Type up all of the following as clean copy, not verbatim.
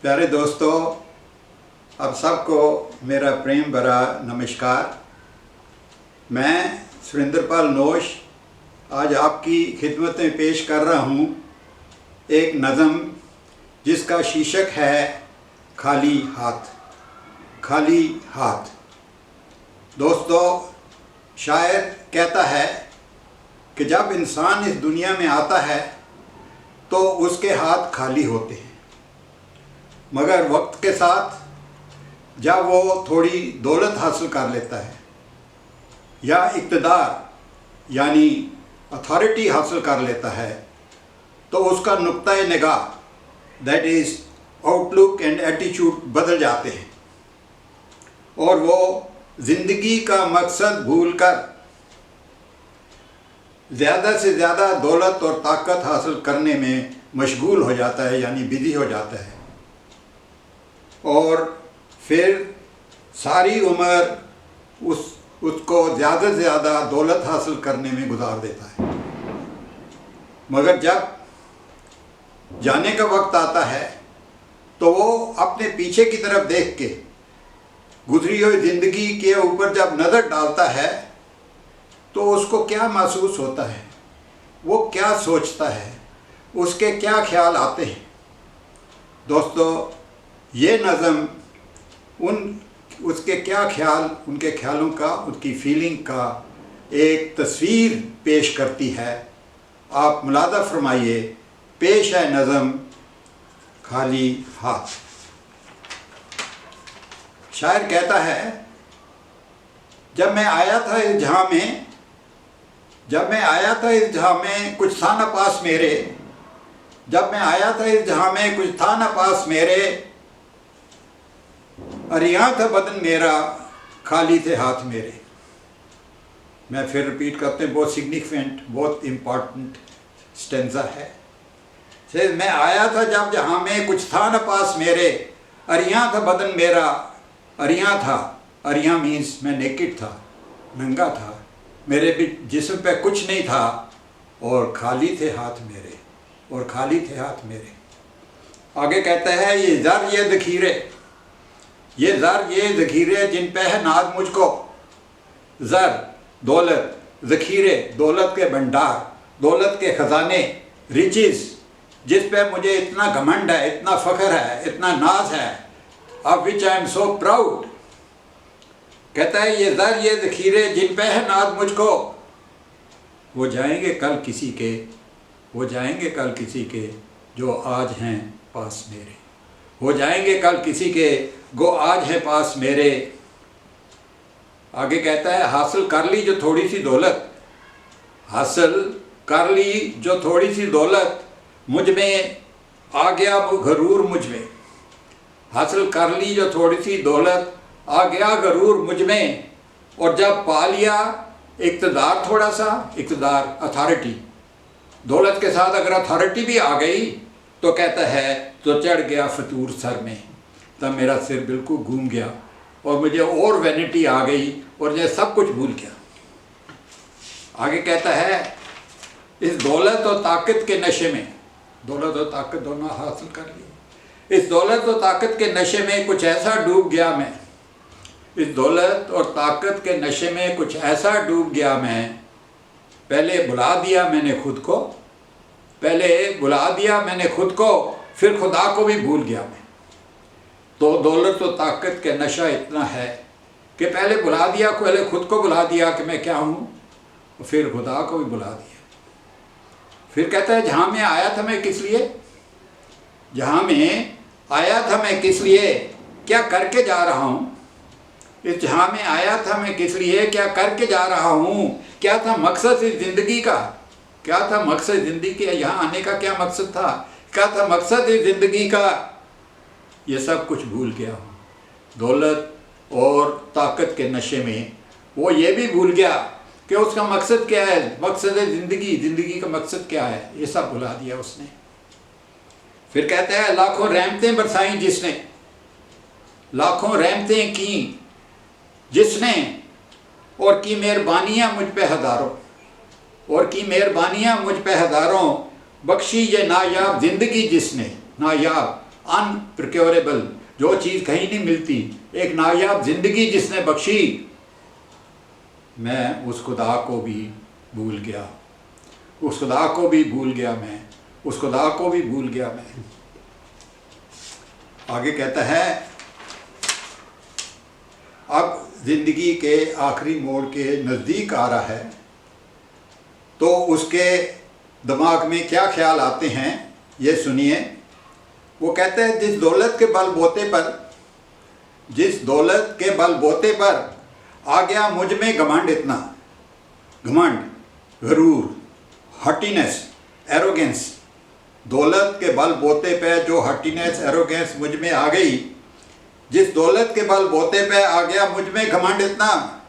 प्यारे दोस्तों, आप सबको मेरा प्रेम भरा नमस्कार। मैं सुरेंद्रपाल नोश आज आपकी खिदमत में पेश कर रहा हूँ एक नज़म जिसका शीर्षक है खाली हाथ। खाली हाथ। दोस्तों, शायर कहता है कि जब इंसान इस दुनिया में आता है तो उसके हाथ खाली होते हैं, मगर वक्त के साथ जब वो थोड़ी दौलत हासिल कर लेता है या इक़्तिदार यानी अथॉरिटी हासिल कर लेता है तो उसका नुक्ता निगाह that is outlook and attitude बदल जाते हैं और वो ज़िंदगी का मकसद भूलकर ज़्यादा से ज़्यादा दौलत और ताकत हासिल करने में मशगूल हो जाता है, यानी बिज़ी हो जाता है, और फिर सारी उम्र उसको ज़्यादा से ज़्यादा दौलत हासिल करने में गुजार देता है। मगर जब जाने का वक्त आता है तो वो अपने पीछे की तरफ देख के गुजरी हुई ज़िंदगी के ऊपर जब नज़र डालता है तो उसको क्या महसूस होता है, वो क्या सोचता है, उसके क्या ख्याल आते हैं। दोस्तों, ये नज़म उसके क्या ख्याल, उनके ख्यालों का, उनकी फीलिंग का एक तस्वीर पेश करती है। आप मुलादा फरमाइए। पेश है नज़म खाली हाथ। शायर कहता है, जब मैं आया था इस जहाँ में कुछ था न पास मेरे। जब मैं आया था इस जहाँ में कुछ था न पास मेरे, अरियाँ था बदन मेरा, खाली थे हाथ मेरे। मैं फिर रिपीट करते हैं, बहुत सिग्निफिकेंट, बहुत इम्पॉर्टेंट स्टेंजा है। मैं आया था जब जहाँ में कुछ था न पास मेरे, अरियाँ था बदन मेरा। अरियाँ था, अरियाँ मीन्स मैं नेकेड था, नंगा था, मेरे भी जिस्म पे कुछ नहीं था, और खाली थे हाथ मेरे, और खाली थे हाथ मेरे। आगे कहता है, ये ज़र ये ज़ख़ीरे, ये ज़र ये ज़ख़ीरे जिन पे है नाज मुझको। ज़र दौलत, ज़ख़ीरे दौलत के भंडार, दौलत के ख़जाने, रिचेस जिस पे मुझे इतना घमंड है, इतना फ़ख्र है, इतना नाज है, of which I am so proud. कहता है, ये ज़र ये ज़ख़ीरे जिन पे है नाज मुझको, वो जाएंगे कल किसी के, वो जाएंगे कल किसी के जो आज हैं पास मेरे। हो जाएंगे कल किसी के गो आज है पास मेरे। आगे कहता है, हासिल कर ली जो थोड़ी सी दौलत, हासिल कर ली जो थोड़ी सी दौलत, मुझ में आ गया गरूर मुझ में। हासिल कर ली जो थोड़ी सी दौलत, आ गया गरूर मुझ में, और जब पा लिया इक़्तिदार थोड़ा सा, इक़्तिदार अथॉरिटी, दौलत के साथ अगर अथॉरिटी भी आ गई तो कहता है तो चढ़ गया फतूर सर में, तब मेरा सिर बिल्कुल घूम गया और मुझे और वैनिटी आ गई और मैं सब कुछ भूल गया। आगे कहता है, इस दौलत और ताकत के नशे में, दौलत और ताकत दोनों हासिल कर ली, इस दौलत और ताकत के नशे में कुछ ऐसा डूब गया मैं, इस दौलत और ताकत के नशे में कुछ ऐसा डूब गया मैं, पहले भुला दिया मैंने खुद को, पहले भुला दिया मैंने खुद को, फिर खुदा को भी भूल गया मैं। तो दौलत और ताकत के नशा इतना है कि पहले भुला दिया, पहले खुद को भुला दिया कि मैं क्या हूँ, और फिर खुदा को भी भुला दिया। फिर कहता है, जहाँ मैं आया था मैं किस लिए, जहाँ मैं आया था मैं किस लिए, क्या करके जा रहा हूँ। इस जहाँ में आया था मैं किस लिए, क्या करके जा रहा हूँ, क्या था मकसद इस ज़िंदगी का, क्या था मकसद ज़िंदगी के, यहाँ आने का क्या मकसद था, क्या था मकसद इस ज़िंदगी का, ये सब कुछ भूल गया हूँ। दौलत और ताकत के नशे में वो ये भी भूल गया कि उसका मकसद क्या है, मकसद है ज़िंदगी, ज़िंदगी का मकसद क्या है, ये सब भुला दिया उसने। फिर कहता है, लाखों रहमतें बरसाई जिसने, लाखों रहमतें की जिसने, और की मेहरबानियाँ मुझ पे हज़ारों, और की मेहरबानियाँ मुझ पे हज़ारों, बख्शी ये नायाब ज़िंदगी जिसने, नायाब अनप्रोक्योरेबल, जो चीज़ कहीं नहीं मिलती, एक नायाब ज़िंदगी जिसने बख्शी, मैं उस खुदा को भी भूल गया, उस खुदा को भी भूल गया मैं, उस खुदा को भी भूल गया मैं। आगे कहता है, अब ज़िंदगी के आखिरी मोड़ के नज़दीक आ रहा है, तो उसके दिमाग में क्या ख्याल आते हैं ये सुनिए। वो कहते हैं, जिस दौलत के बलबोते पर आ गया मुझ में घमंड, इतना घमंड, गरूर, हटीनेस, एरोगेंस, दौलत के बलबोते पे जो हटीनेस, एरोगेंस मुझ में आ गई, जिस दौलत के बलबोते पे आ गया मुझ में घमंड इतना,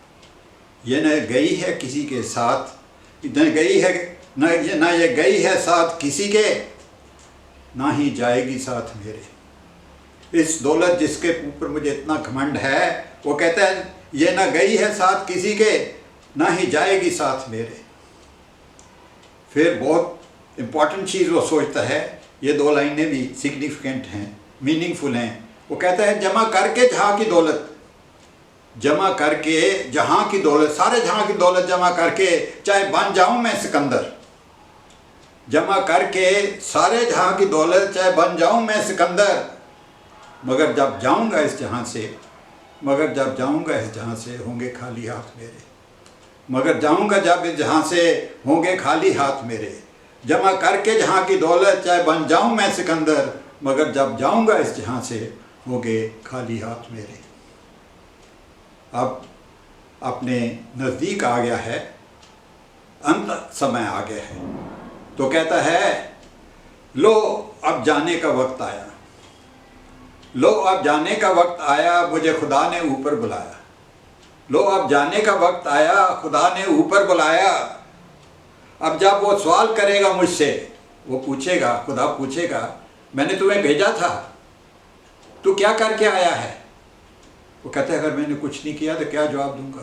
ये न गई है किसी के साथ, न गई है साथ किसी के, ना ही जाएगी साथ मेरे। इस दौलत जिसके ऊपर मुझे इतना घमंड है, वो कहता है ये ना गई है साथ किसी के, ना ही जाएगी साथ मेरे। फिर बहुत इम्पॉर्टेंट चीज़ वो सोचता है, ये दो लाइनें भी सिग्निफिकेंट हैं, मीनिंगफुल हैं। वो कहता है, जमा करके जहाँ की दौलत, जमा करके जहाँ की दौलत, सारे जहाँ की दौलत जमा करके, चाहे बन जाऊँ मैं सिकंदर, जमा करके सारे जहाँ की दौलत चाहे बन जाऊँ मैं सिकंदर, मगर जब जाऊँगा इस जहाँ से होंगे खाली हाथ मेरे, मगर जाऊँगा जब इस जहाँ से होंगे खाली हाथ मेरे। जमा करके जहाँ की दौलत चाहे बन जाऊँ मैं सिकंदर, मगर जब जाऊँगा इस जहाँ से होंगे खाली हाथ मेरे। अब अपने नज़दीक आ गया है, अंत समय आ गया है, तो कहता है, लो अब जाने का वक्त आया, लो अब जाने का वक्त आया, मुझे खुदा ने ऊपर बुलाया, लो अब जाने का वक्त आया, खुदा ने ऊपर बुलाया। अब जब वो सवाल करेगा मुझसे, वो पूछेगा, खुदा पूछेगा, मैंने तुम्हें भेजा था, तू क्या करके आया है? वो कहता है, अगर मैंने कुछ नहीं किया तो क्या जवाब दूंगा?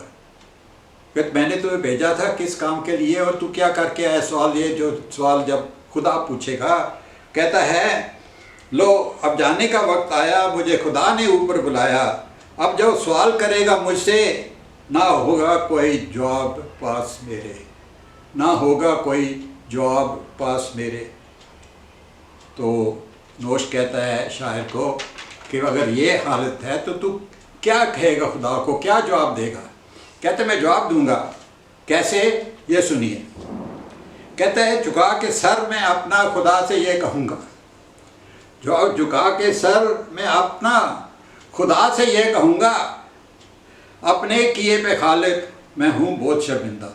कहते मैंने तुम्हें भेजा था किस काम के लिए और तू क्या करके आया? सवाल ये जो सवाल जब खुदा पूछेगा, कहता है, लो अब जाने का वक्त आया, मुझे खुदा ने ऊपर बुलाया। अब जब सवाल करेगा मुझसे, ना होगा कोई जवाब पास मेरे, ना होगा कोई जवाब पास मेरे। तो नोश कहता है शायर को कि अगर ये हालत है तो तू क्या कहेगा खुदा को, क्या जवाब देगा? कहते मैं जवाब दूंगा। कैसे? ये सुनिए। कहता है, झुका के सर मैं अपना खुदा से ये कहूँगा, जो झुका के सर मैं अपना खुदा से ये कहूँगा, अपने किए पे खालिक मैं हूँ बहुत शर्मिंदा।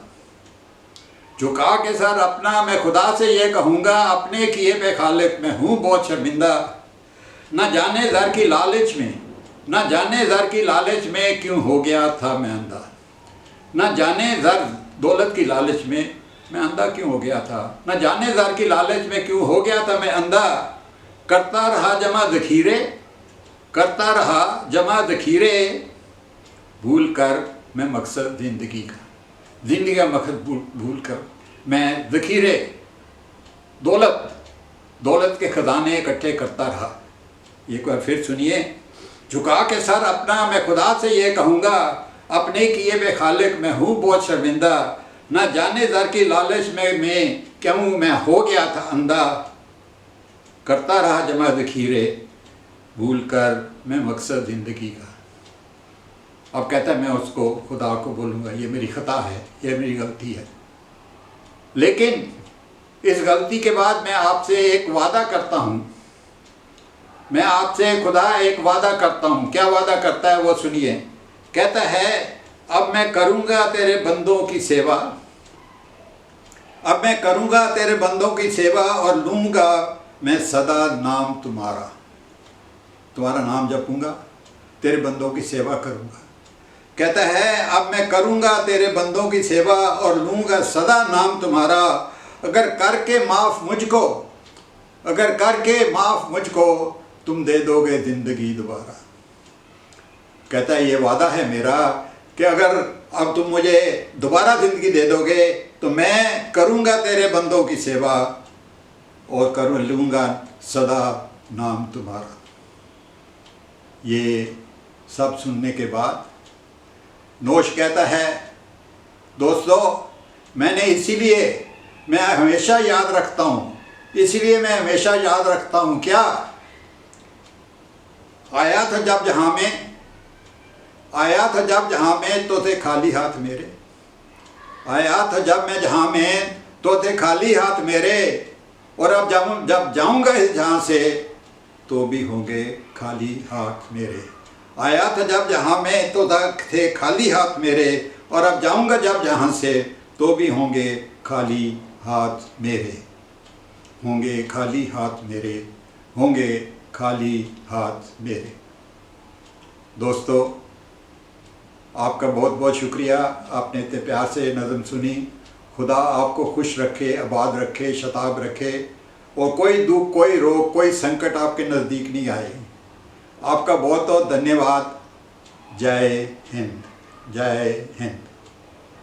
झुका के सर अपना मैं खुदा से ये कहूँगा, अपने किए पे खालिक मैं हूँ बहुत शर्मिंदा। न जाने ज़र की लालच में, न जाने ज़र की लालच में क्यों हो गया था मैं अंधा, न जाने ज़र दौलत की लालच में मैं अंधा क्यों हो गया था, न जाने ज़र की लालच में क्यों हो गया था मैं अंधा। करता रहा जमा ज़खीरे, करता रहा जमा ज़खीरे, भूल कर मैं मकसद ज़िंदगी का, ज़िंदगी का मकसद भूल कर मैं ज़खीरे, दौलत के ख़जाने इकट्ठे करता रहा। एक बार फिर सुनिए। झुका के सर अपना मैं खुदा से ये कहूँगा, अपने किए पे खालिक मैं हूँ बहुत शर्मिंदा। न जाने ज़र की लालच में मैं क्यों मैं हो गया था अंधा। करता रहा जमा ज़खीरे, भूल कर मैं मकसद ज़िंदगी का। अब कहता है मैं उसको खुदा को बोलूँगा, ये मेरी ख़ता है, ये मेरी गलती है, लेकिन इस गलती के बाद मैं आपसे एक वादा करता हूँ, मैं आपसे खुदा एक वादा करता हूँ। क्या वादा करता है वो सुनिए। कहता है, अब मैं करूँगा तेरे बंदों की सेवा, अब मैं करूँगा तेरे बंदों की सेवा और लूँगा मैं सदा नाम तुम्हारा, तुम्हारा नाम जपूँगा, तेरे बंदों की सेवा करूँगा। कहता है, अब मैं करूँगा तेरे बंदों की सेवा और लूँगा सदा नाम तुम्हारा, अगर करके माफ़ मुझको, अगर करके माफ़ मुझको तुम दे दोगे ज़िंदगी दोबारा। कहता है ये वादा है मेरा कि अगर अब तुम मुझे दोबारा ज़िंदगी दे दोगे तो मैं करूँगा तेरे बंदों की सेवा और लूँगा सदा नाम तुम्हारा। ये सब सुनने के बाद नोश कहता है, दोस्तों मैंने इसीलिए मैं हमेशा याद रखता हूँ, इसलिए मैं हमेशा याद रखता हूँ क्या, आया था जब जहाँ में तो थे खाली हाथ मेरे, आया था जब मैं जहाँ में तो थे खाली हाथ मेरे, और अब जब जाऊँगा इस जहाँ से तो भी होंगे खाली हाथ मेरे। आया था जब जहाँ में तो थे खाली हाथ मेरे, और अब जाऊँगा जब जहाँ से तो भी होंगे खाली हाथ मेरे, होंगे खाली हाथ मेरे, होंगे खाली हाथ मेरे। दोस्तों आपका बहुत बहुत शुक्रिया, आपने इतने प्यार से नज़म सुनी। खुदा आपको खुश रखे, आबाद रखे, शताब रखे, और कोई दुख, कोई रोग, कोई संकट आपके नज़दीक नहीं आए। आपका बहुत बहुत धन्यवाद। जय हिंद, जय हिंद।